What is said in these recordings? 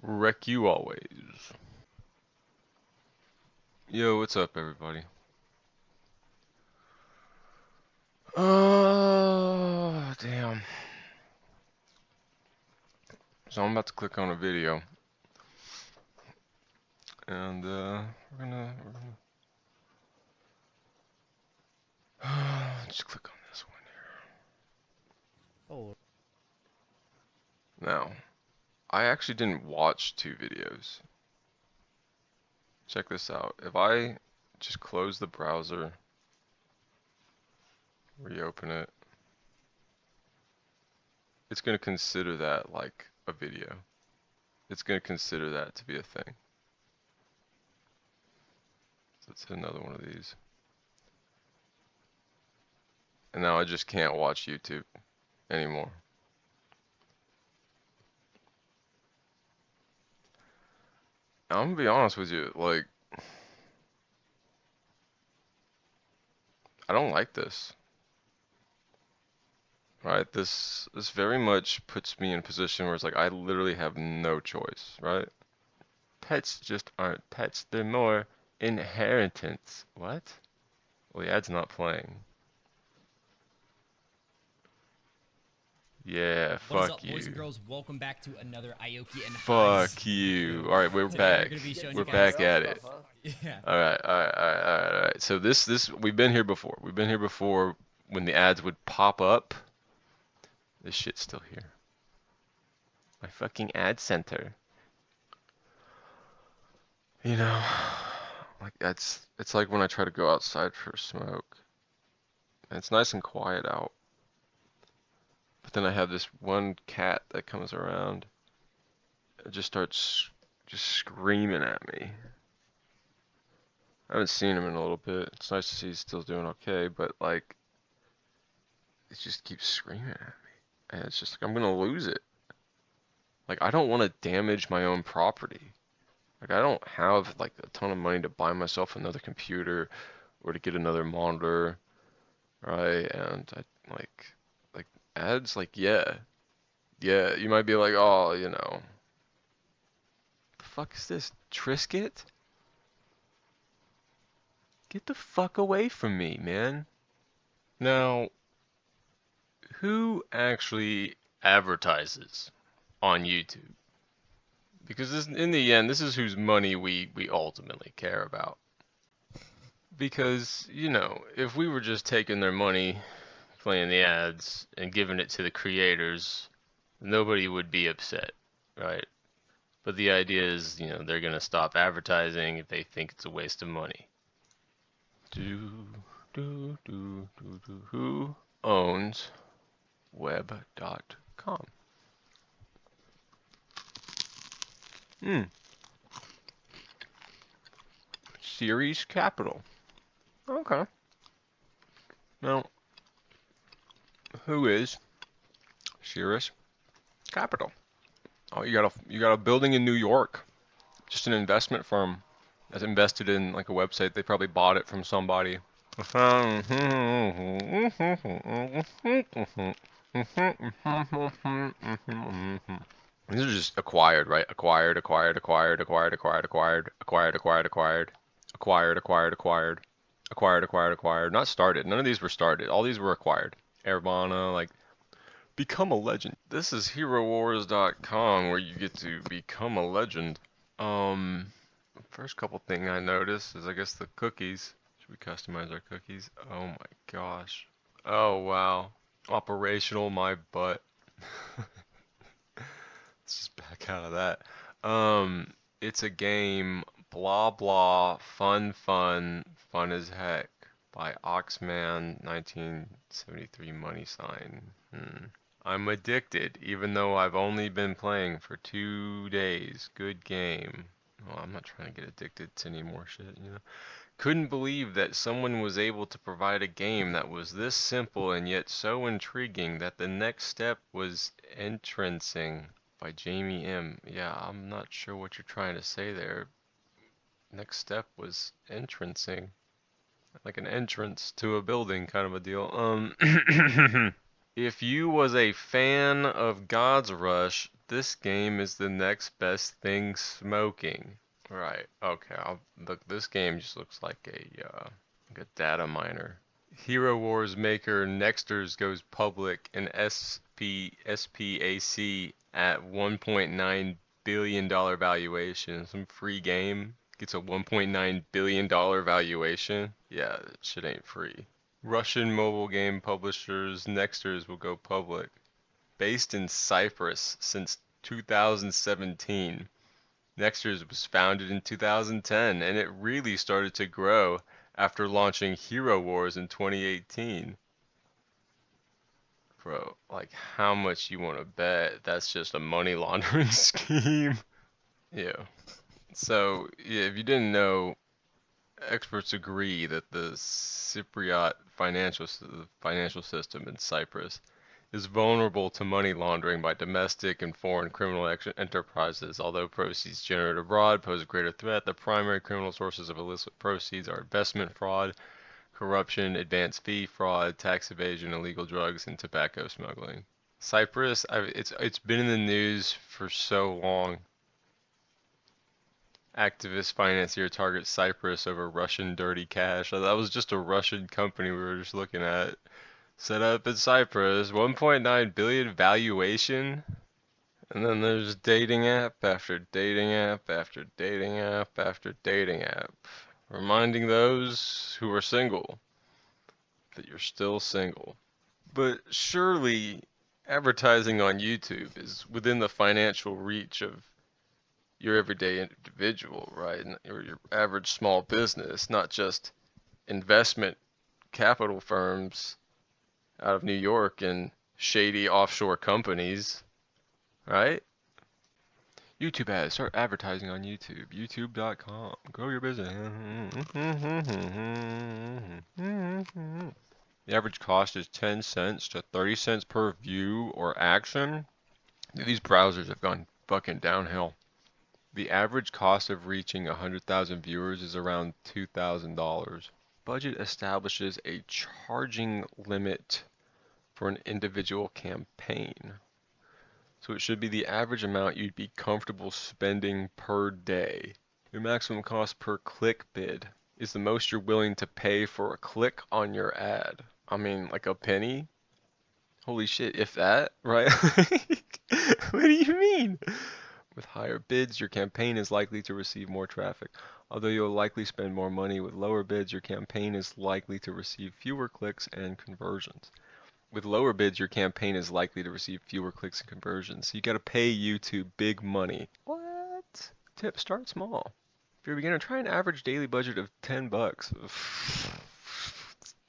Wreck you always. Yo, what's up, everybody? Oh, damn. So I'm about to click on a video, and just click on this one Oh, here. Now, I actually didn't watch two videos. Check this out. If I just close the browser, reopen it, it's gonna consider that like a video. It's gonna consider that to be a thing. So let's hit another one of these. And now I just can't watch YouTube anymore. I'm gonna be honest with you, like, I don't like this. Right? This very much puts me in a position where it's like I literally have no choice, right? Pets just aren't pets, they're more inheritance. What? Well, the ad's not playing. Yeah, what is fuck up, boys you. and girls? Welcome back to another Aoki and Highs Fuck you. video. Alright, we're Today we're back. gonna be showing We're you guys. back at it. Yeah. Alright. So this we've been here before. We've been here before when the ads would pop up. This shit's still here. My fucking ad center. You know, like it's like when I try to go outside for a smoke. And it's nice and quiet out. But then I have this one cat that comes around and just starts just screaming at me. I haven't seen him in a little bit. It's nice to see he's still doing okay, but like it just keeps screaming at me. And it's just like I'm gonna lose it. Like I don't want to damage my own property. Like I don't have like a ton of money to buy myself another computer or to get another monitor, right? And I like ads, like yeah. You might be like, oh, the fuck is this, Trisket? Get the fuck away from me, man. Now, who actually advertises on YouTube? Because in the end, this is whose money we ultimately care about. Because, if we were just taking their money, playing the ads, and giving it to the creators, nobody would be upset, right? But the idea is, they're going to stop advertising if they think it's a waste of money. Who owns web.com? Series Capital. Okay. Now, who is Series Capital? Oh, you got a building in New York. Just an investment firm that's invested in like a website. They probably bought it from somebody. These are just acquired, right? Acquired. Not started. None of these were started. All these were acquired. Airvana, like, become a legend. This is HeroWars.com where you get to become a legend. First couple thing I noticed is I guess the cookies. Should we customize our cookies? Oh my gosh. Oh wow. Operational my butt. Let's just back out of that. It's a game, blah blah, fun as heck by Oxman 1973 money sign. I'm addicted, even though I've only been playing for 2 days. Good game. Well, I'm not trying to get addicted to any more shit. Couldn't believe that someone was able to provide a game that was this simple and yet so intriguing that the next step was entrancing by Jamie M. Yeah, I'm not sure what you're trying to say there. Next step was entrancing. Like an entrance to a building kind of a deal. If you was a fan of God's Rush, this game is the next best thing smoking. Right. Okay. Look. This game just looks like a data miner. Hero Wars maker Nexters goes public in SPAC at $1.9 billion valuation. Some free game gets a $1.9 billion valuation. Yeah, that shit ain't free. Russian mobile game publishers Nexters will go public. Based in Cyprus since 2017. Nexters was founded in 2010 and it really started to grow after launching Hero Wars in 2018. Bro, like how much you want to bet that's just a money laundering scheme? Yeah. So, yeah, if you didn't know, experts agree that the Cypriot financial system in Cyprus is vulnerable to money laundering by domestic and foreign criminal enterprises. Although proceeds generated abroad pose a greater threat, the primary criminal sources of illicit proceeds are investment fraud, corruption, advance fee fraud, tax evasion, illegal drugs, and tobacco smuggling. Cyprus, it's been in the news for so long. Activist financier targets Cyprus over Russian dirty cash. That was just a Russian company we were just looking at. Set up in Cyprus, 1.9 billion valuation. And then there's dating app after dating app after dating app after dating app. Reminding those who are single that you're still single. But surely advertising on YouTube is within the financial reach of your everyday individual, right? Or your average small business, not just investment capital firms out of New York and shady offshore companies, right? YouTube ads. Start advertising on YouTube. YouTube.com. Grow your business. The average cost is 10 cents to 30 cents per view or action. These browsers have gone fucking downhill. The average cost of reaching 100,000 viewers is around $2,000. Budget establishes a charging limit for an individual campaign. So it should be the average amount you'd be comfortable spending per day. Your maximum cost per click bid is the most you're willing to pay for a click on your ad. I mean, like a penny? Holy shit, if that, right? What do you mean? With higher bids, your campaign is likely to receive more traffic. Although you'll likely spend more money with lower bids, your campaign is likely to receive fewer clicks and conversions. With lower bids, your campaign is likely to receive fewer clicks and conversions. So you gotta pay YouTube big money. What? Tip, start small. If you're a beginner, try an average daily budget of 10 bucks.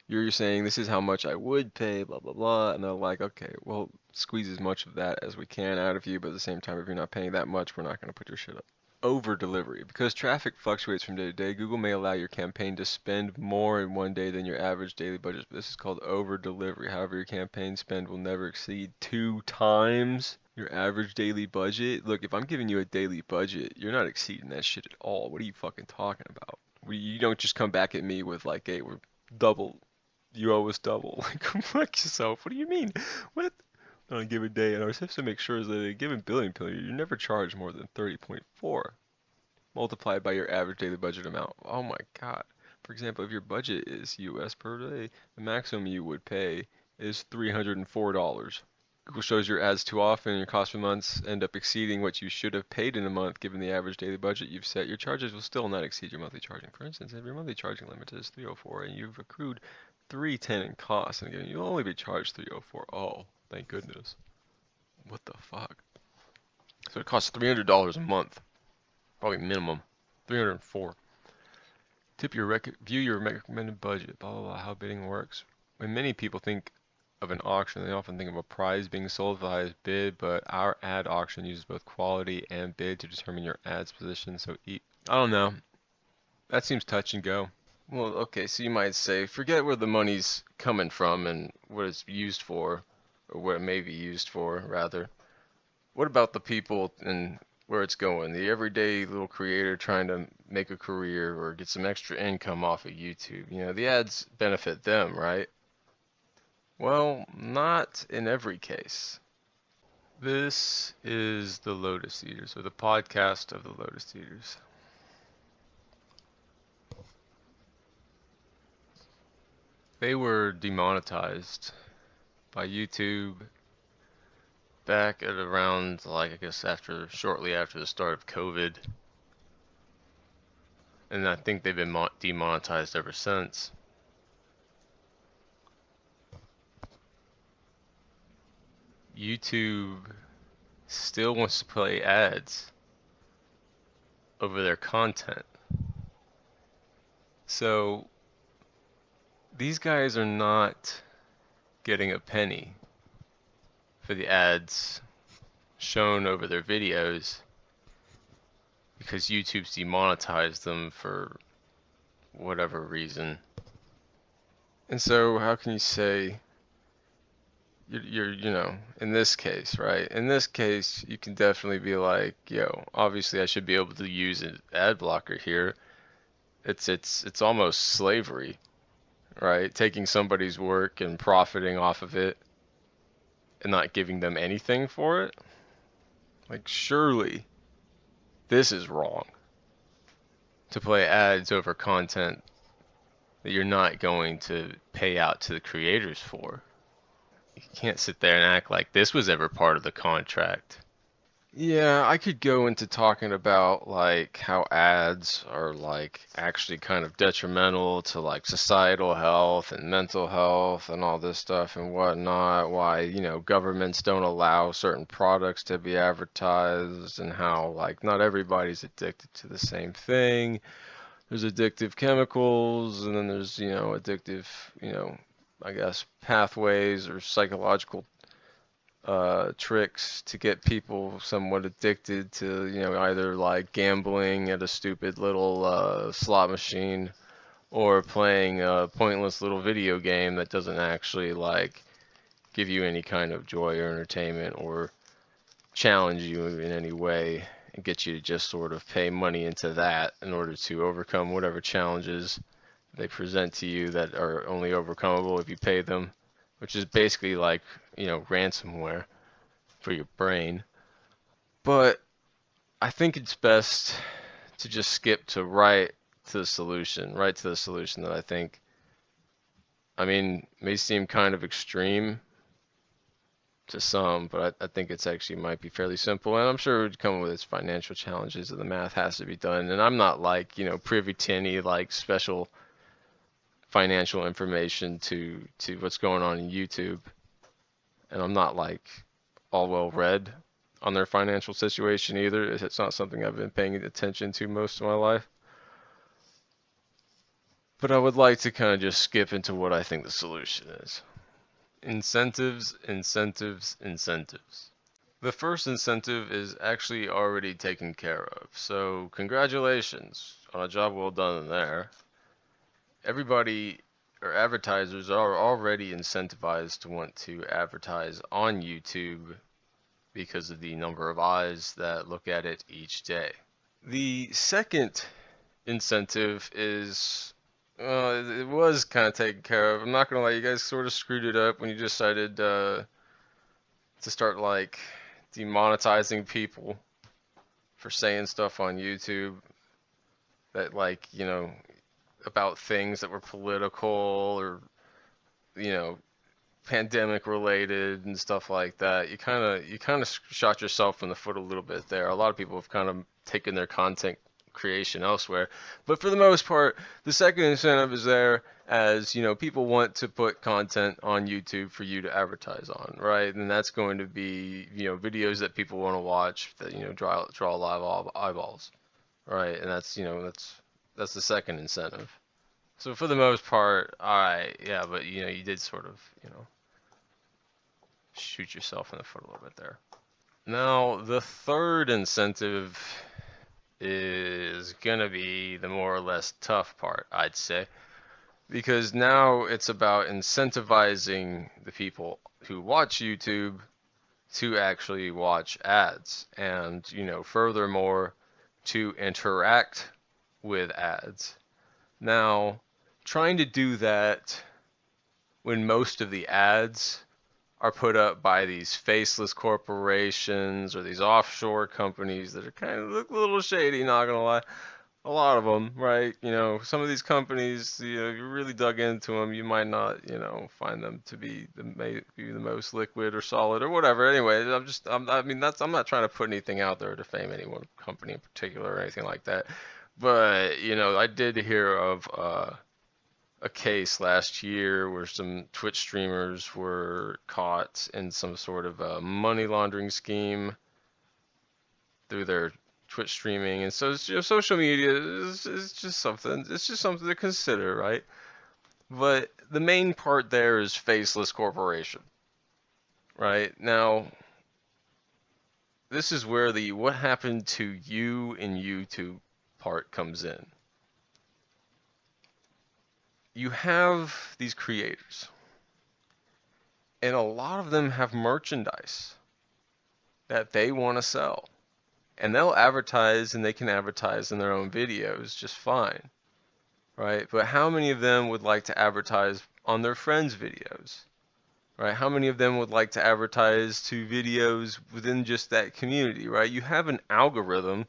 You're saying this is how much I would pay, blah, blah, blah. And they're like, okay, well, squeeze as much of that as we can out of you. But at the same time, if you're not paying that much, we're not going to put your shit up. Over delivery. Because traffic fluctuates from day to day, Google may allow your campaign to spend more in one day than your average daily budget. This is called over delivery. However, your campaign spend will never exceed 2 times your average daily budget. Look, if I'm giving you a daily budget, you're not exceeding that shit at all. What are you fucking talking about? You don't just come back at me with like, hey, we're double. You owe us double. Like, fuck yourself. What do you mean? What? On a given day, and our system makes sure that a given billing period, you never charge more than 30.4 multiplied by your average daily budget amount. Oh my god. For example, if your budget is US per day, the maximum you would pay is $304. Google shows your ads too often and your cost per months end up exceeding what you should have paid in a month given the average daily budget you've set. Your charges will still not exceed your monthly charging. For instance, if your monthly charging limit is 304 and you've accrued 310 in costs, and again, you'll only be charged 304. Oh, thank goodness. What the fuck? So it costs $300 a month, probably minimum. 304. View your recommended budget. Blah blah blah. How bidding works. When many people think of an auction, they often think of a prize being sold via highest bid, but our ad auction uses both quality and bid to determine your ad's position. So I don't know. That seems touch and go. Well, okay, so you might say, forget where the money's coming from and what it's used for, or what it may be used for, rather. What about the people and where it's going? The everyday little creator trying to make a career or get some extra income off of YouTube. You know, the ads benefit them, right? Well, not in every case. This is the Lotus Eaters, or the podcast of the Lotus Eaters. They were demonetized by YouTube back at around, like, I guess shortly after the start of COVID. And I think they've been demonetized ever since. YouTube still wants to play ads over their content. So these guys are not getting a penny for the ads shown over their videos because YouTube's demonetized them for whatever reason. And so how can you say you're in this case, right? In this case, you can definitely be like, yo, obviously I should be able to use an ad blocker here. It's almost slavery, right? Taking somebody's work and profiting off of it and not giving them anything for it. Like, surely this is wrong to play ads over content that you're not going to pay out to the creators for. You can't sit there and act like this was ever part of the contract. Yeah, I could go into talking about like how ads are like actually kind of detrimental to like societal health and mental health and all this stuff and whatnot. Why, governments don't allow certain products to be advertised and how like not everybody's addicted to the same thing. There's addictive chemicals and then there's, addictive, I guess pathways or psychological tricks to get people somewhat addicted to, either like gambling at a stupid little slot machine or playing a pointless little video game that doesn't actually like give you any kind of joy or entertainment or challenge you in any way and get you to just sort of pay money into that in order to overcome whatever challenges they present to you that are only overcomable if you pay them, which is basically like, ransomware for your brain. But I think it's best to just skip to right to the solution, that I think, I mean, may seem kind of extreme to some, but I think it's actually might be fairly simple. And I'm sure it would come with its financial challenges and the math has to be done. And I'm not like, privy to any like special financial information to what's going on in YouTube. And I'm not like all well read on their financial situation either. It's not something I've been paying attention to most of my life. But I would like to kind of just skip into what I think the solution is. Incentives, incentives, incentives. The first incentive is actually already taken care of. So congratulations on a job well done there. Everybody or advertisers are already incentivized to want to advertise on YouTube because of the number of eyes that look at it each day. The second incentive is, it was kind of taken care of. I'm not gonna lie, you guys sort of screwed it up when you decided to start like demonetizing people for saying stuff on YouTube that like, about things that were political or, you know, pandemic related and stuff like that. You kind of shot yourself in the foot a little bit there. A lot of people have kind of taken their content creation elsewhere, but for the most part, the second incentive is there as people want to put content on YouTube for you to advertise on, right? And that's going to be videos that people want to watch that draw live eyeballs, right? And that's the second incentive. So for the most part, all right, yeah, but you did sort of shoot yourself in the foot a little bit there. Now, the third incentive is gonna be the more or less tough part, I'd say, because now it's about incentivizing the people who watch YouTube to actually watch ads and, furthermore, to interact with ads. Now, trying to do that when most of the ads are put up by these faceless corporations or these offshore companies that are kind of look a little shady, not gonna lie. A lot of them, right? Some of these companies, if you really dug into them, you might not, find them to be the most liquid or solid or whatever. Anyway, I'm not trying to put anything out there to defame any one company in particular or anything like that. But, I did hear of a case last year where some Twitch streamers were caught in some sort of a money laundering scheme through their Twitch streaming, and so social media is just something. It's just something to consider, right? But the main part there is faceless corporation, right? Now, this is where the what happened to you in YouTube part comes in. You have these creators, and a lot of them have merchandise that they want to sell. And they'll advertise, and they can advertise in their own videos just fine, right? But how many of them would like to advertise on their friends' videos, right? How many of them would like to advertise to videos within just that community, right? You have an algorithm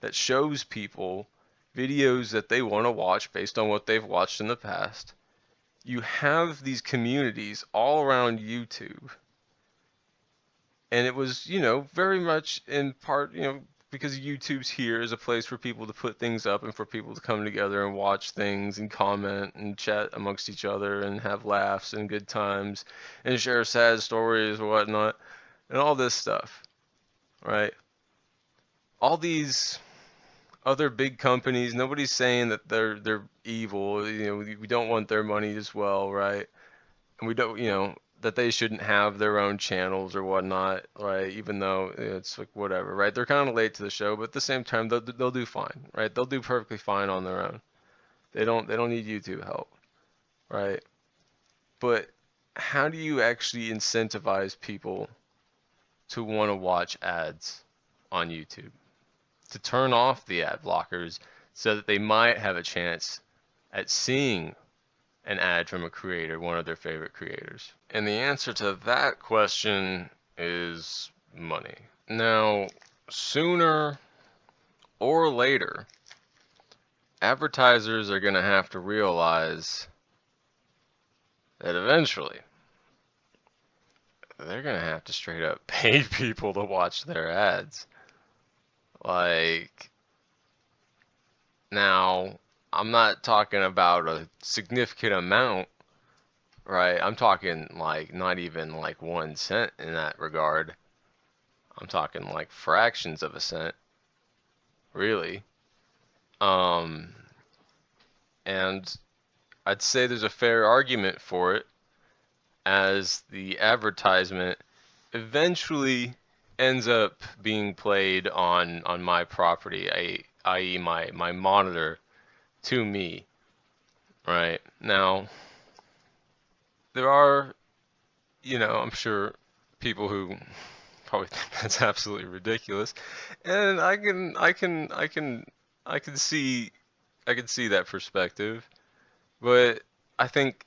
that shows people videos that they want to watch based on what they've watched in the past. You have these communities all around YouTube. And it was, very much in part, because YouTube's here as a place for people to put things up and for people to come together and watch things and comment and chat amongst each other and have laughs and good times and share sad stories and whatnot and all this stuff, right? All these other big companies, nobody's saying that they're evil. We don't want their money as well, right? And we don't, that they shouldn't have their own channels or whatnot, right? Even though it's like whatever, right? They're kind of late to the show, but at the same time, they'll do fine, right? They'll do perfectly fine on their own. They don't need YouTube help, right? But how do you actually incentivize people to want to watch ads on YouTube? To turn off the ad blockers so that they might have a chance at seeing an ad from a creator, one of their favorite creators? And the answer to that question is money. Now, sooner or later, advertisers are going to have to realize that eventually they're going to have to straight up pay people to watch their ads. Like, now, I'm not talking about a significant amount, right? I'm talking like not even like 1 cent in that regard. I'm talking like fractions of a cent, really. Um, and I'd say there's a fair argument for it, as the advertisement eventually ends up being played on my property, i.e. my monitor, to me, right? Now, there are, I'm sure people who probably think that's absolutely ridiculous, and I can see that perspective, but I think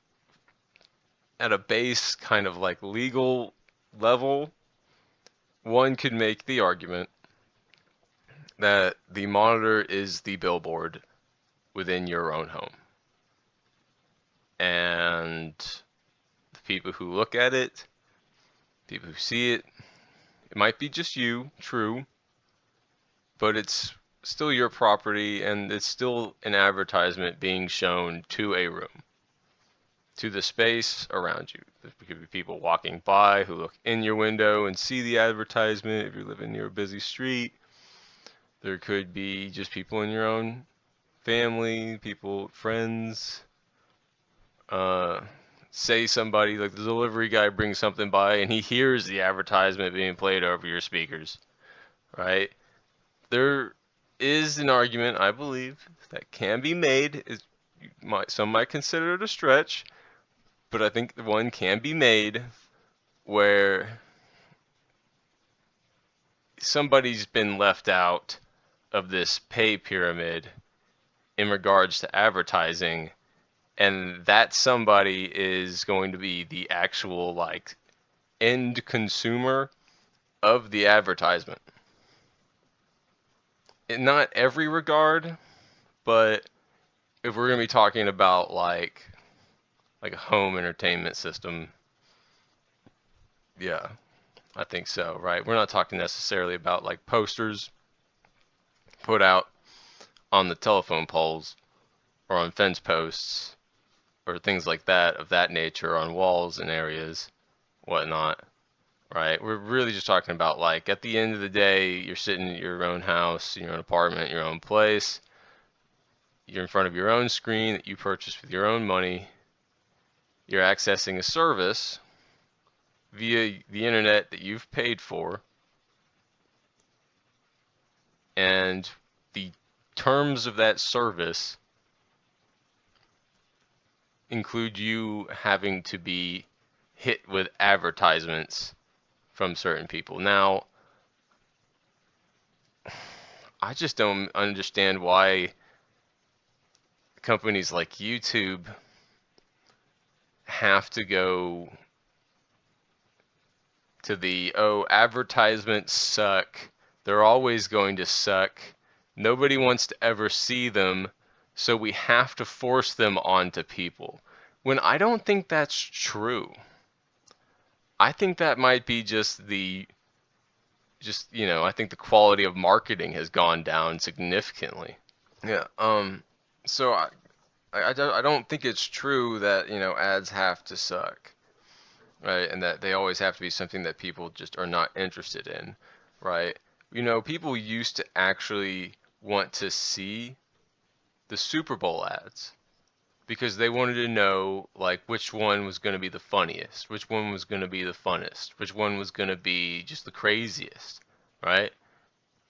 at a base kind of like legal level, one could make the argument that the monitor is the billboard within your own home. And the people who look at it, people who see it, it might be just you, true, but it's still your property and it's still an advertisement being shown to a room, to the space around you. There could be people walking by who look in your window and see the advertisement if you're living near a busy street. There could be just people in your own family, people, friends. Say somebody, like the delivery guy brings something by and he hears the advertisement being played over your speakers, right? There is an argument, I believe, that can be made. Some might consider it a stretch, but I think one can be made where somebody's been left out of this pay pyramid in regards to advertising, and that somebody is going to be the actual like end consumer of the advertisement. In not every regard, but if we're going to be talking about like a home entertainment system, yeah, I think so, right? We're not talking necessarily about like posters put out on the telephone poles or on fence posts or things like that of that nature on walls and areas, whatnot, right? We're really just talking about like at the end of the day, you're sitting at your own house, your own apartment, your own place. You're in front of your own screen that you purchased with your own money. You're accessing a service via the internet that you've paid for, and the terms of that service include you having to be hit with advertisements from certain people. Now, I just don't understand why companies like YouTube have to go to the, oh, advertisements suck. They're always going to suck. Nobody wants to ever see them, so we have to force them onto people. When I don't think that's true. I think that might be I think the quality of marketing has gone down significantly. Yeah. So I don't think it's true that, ads have to suck, right? And that they always have to be something that people just are not interested in, right? People used to actually want to see the Super Bowl ads because they wanted to know like which one was going to be the funniest, which one was going to be the funnest, which one was going to be just the craziest, right?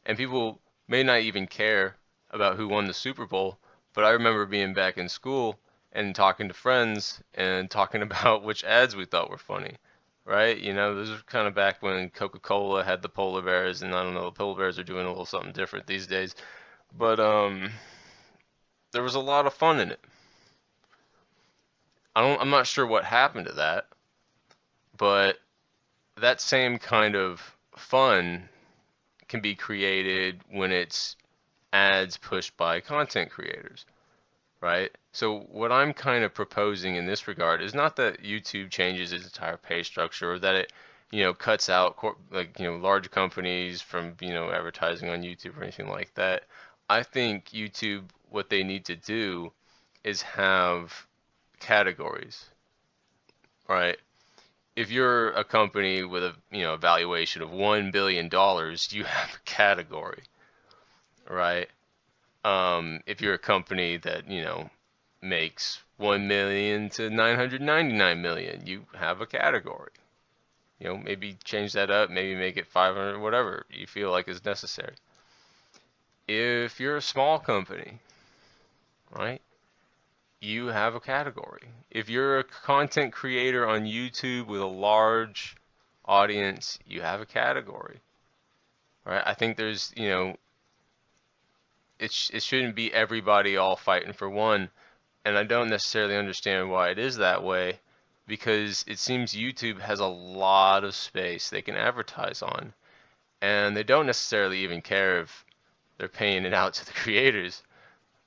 And people may not even care about who won the Super Bowl, but I remember being back in school and talking to friends and talking about which ads we thought were funny, right? This was kind of back when Coca-Cola had the polar bears, and I don't know, the polar bears are doing a little something different these days, but there was a lot of fun in it. I'm not sure what happened to that, but that same kind of fun can be created when it's ads pushed by content creators, right? So what I'm kind of proposing in this regard is not that YouTube changes its entire pay structure or that it, cuts out large companies from, advertising on YouTube or anything like that. I think YouTube, what they need to do is have categories, right? If you're a company with a, valuation of $1 billion, you have a category, right? If you're a company that, makes 1 million to 999 million, you have a category. Maybe change that up, maybe make it 500, whatever you feel like is necessary. If you're a small company, right, you have a category. If you're a content creator on YouTube with a large audience, you have a category, right? I think there's, it shouldn't be everybody all fighting for one. And I don't necessarily understand why it is that way, because it seems YouTube has a lot of space they can advertise on, and they don't necessarily even care if they're paying it out to the creators,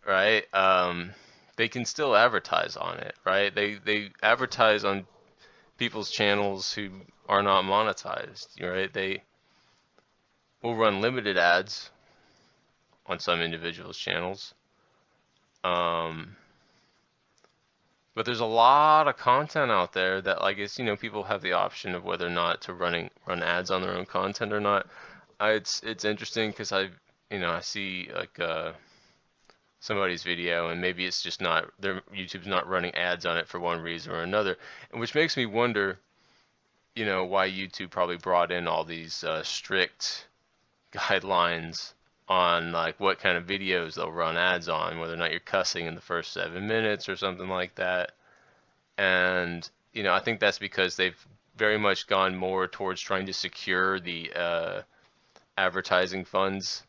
right? They can still advertise on it, right? They advertise on people's channels who are not monetized, right? They will run limited ads on some individuals' channels. But there's a lot of content out there that, like, people have the option of whether or not to run ads on their own content or not. It's interesting because I see like somebody's video, and maybe it's just not their YouTube's not running ads on it for one reason or another, and which makes me wonder, why YouTube probably brought in all these strict guidelines on like what kind of videos they'll run ads on, whether or not you're cussing in the first 7 minutes or something like that. And I think that's because they've very much gone more towards trying to secure the advertising funds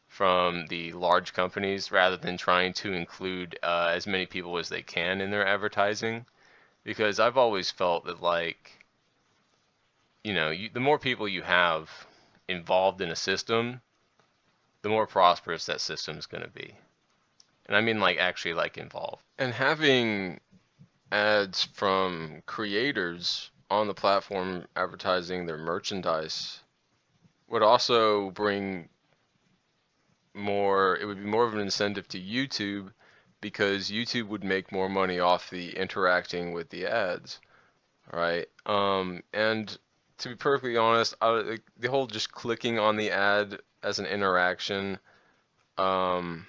from the large companies rather than trying to include as many people as they can in their advertising. Because I've always felt that, like, the more people you have involved in a system, the more prosperous that system is going to be. And I mean like actually like involved. And having ads from creators on the platform advertising their merchandise would also bring more, it would be more of an incentive to YouTube because YouTube would make more money off the interacting with the ads, right? And to be perfectly honest, the whole just clicking on the ad as an interaction, um,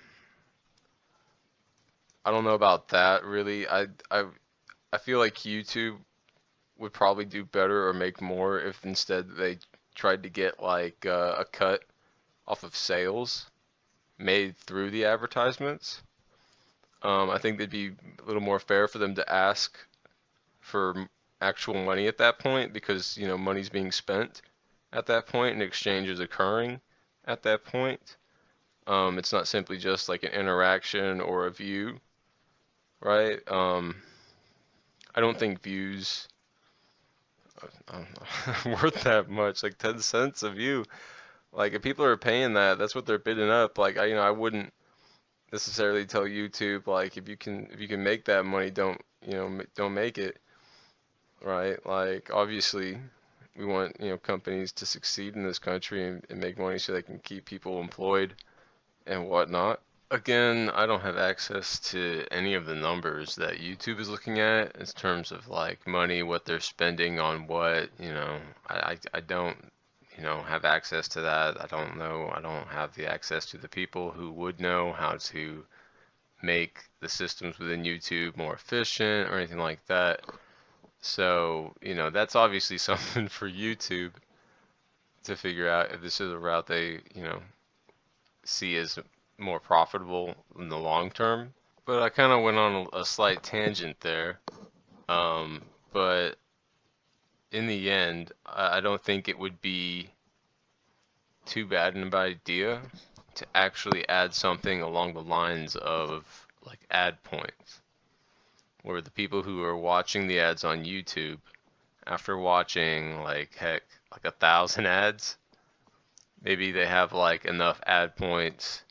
I don't know about that really. I feel like YouTube would probably do better or make more if instead they tried to get like a cut off of sales made through the advertisements. I think they'd be a little more fair for them to ask for actual money at that point because, money's being spent at that point and exchange is occurring at that point. It's not simply just like an interaction or a view, right? I don't think views worth that much, like 10 cents a view. Like if people are paying that, that's what they're bidding up. Like I wouldn't necessarily tell YouTube like if you can make that money, don't make it, right? Like obviously we want companies to succeed in this country and make money so they can keep people employed and whatnot. Again, I don't have access to any of the numbers that YouTube is looking at in terms of like money, what they're spending on what, I don't, have access to that. I don't know. I don't have the access to the people who would know how to make the systems within YouTube more efficient or anything like that. So, that's obviously something for YouTube to figure out if this is a route they, see as more profitable in the long term. But I kind of went on a slight tangent there. But in the end, I don't think it would be too bad an idea to actually add something along the lines of like ad points, where the people who are watching the ads on YouTube, after watching like heck, like 1,000 ads, maybe they have like enough ad points.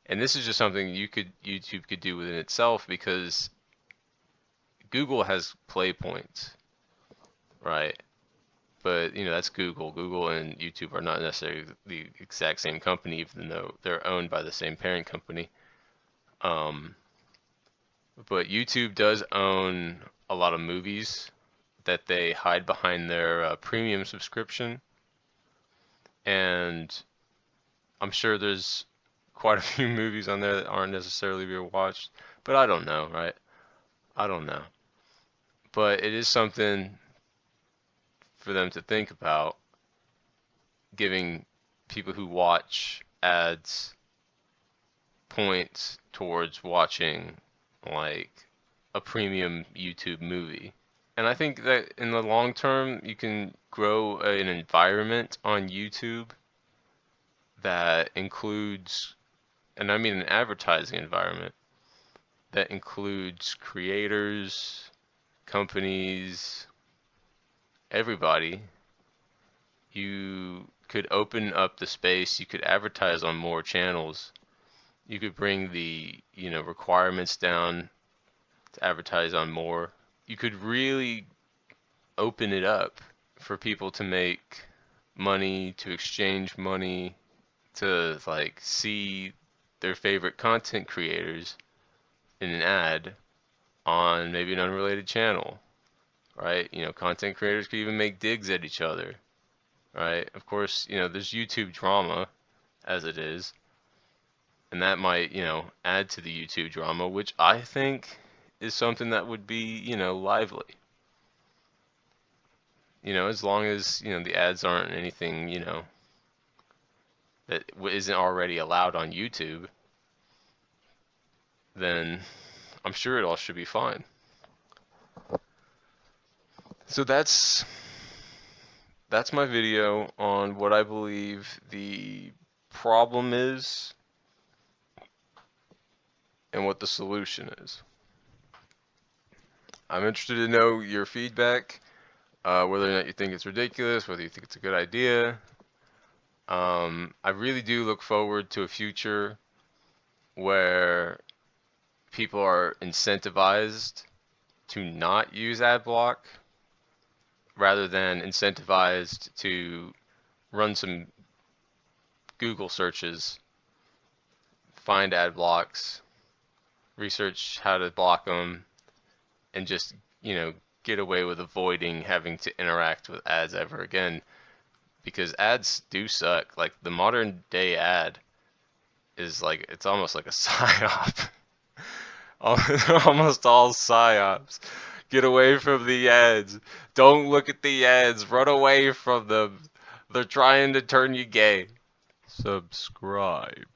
And this is just something YouTube could do within itself because Google has play points, right? But that's Google. Google and YouTube are not necessarily the exact same company, even though they're owned by the same parent company. Um, but YouTube does own a lot of movies that they hide behind their premium subscription, and I'm sure there's quite a few movies on there that aren't necessarily being watched. But I don't know, right? I don't know. But it is something for them to think about, giving people who watch ads points towards watching like a premium YouTube movie. And I think that in the long term, you can grow an environment on YouTube that includes, and I mean an advertising environment that includes creators, companies, everybody. You could open up the space, you could advertise on more channels. You could bring the, requirements down to advertise on more. You could really open it up for people to make money, to exchange money, to like see their favorite content creators in an ad on maybe an unrelated channel, right? Content creators could even make digs at each other, right? Of course, there's YouTube drama as it is, and that might, add to the YouTube drama, which I think is something that would be, lively. As long as, the ads aren't anything, that isn't already allowed on YouTube, then I'm sure it all should be fine. So that's my video on what I believe the problem is and what the solution is. I'm interested to know your feedback. whether or not you think it's ridiculous, whether you think it's a good idea. I really do look forward to a future where people are incentivized to not use ad block rather than incentivized to run some Google searches, find ad blocks, research how to block them, and just, get away with avoiding having to interact with ads ever again. Because ads do suck. Like the modern day ad is like, it's almost like a psyop. Almost all psyops. Get away from the ads. Don't look at the ads. Run away from them. They're trying to turn you gay. Subscribe.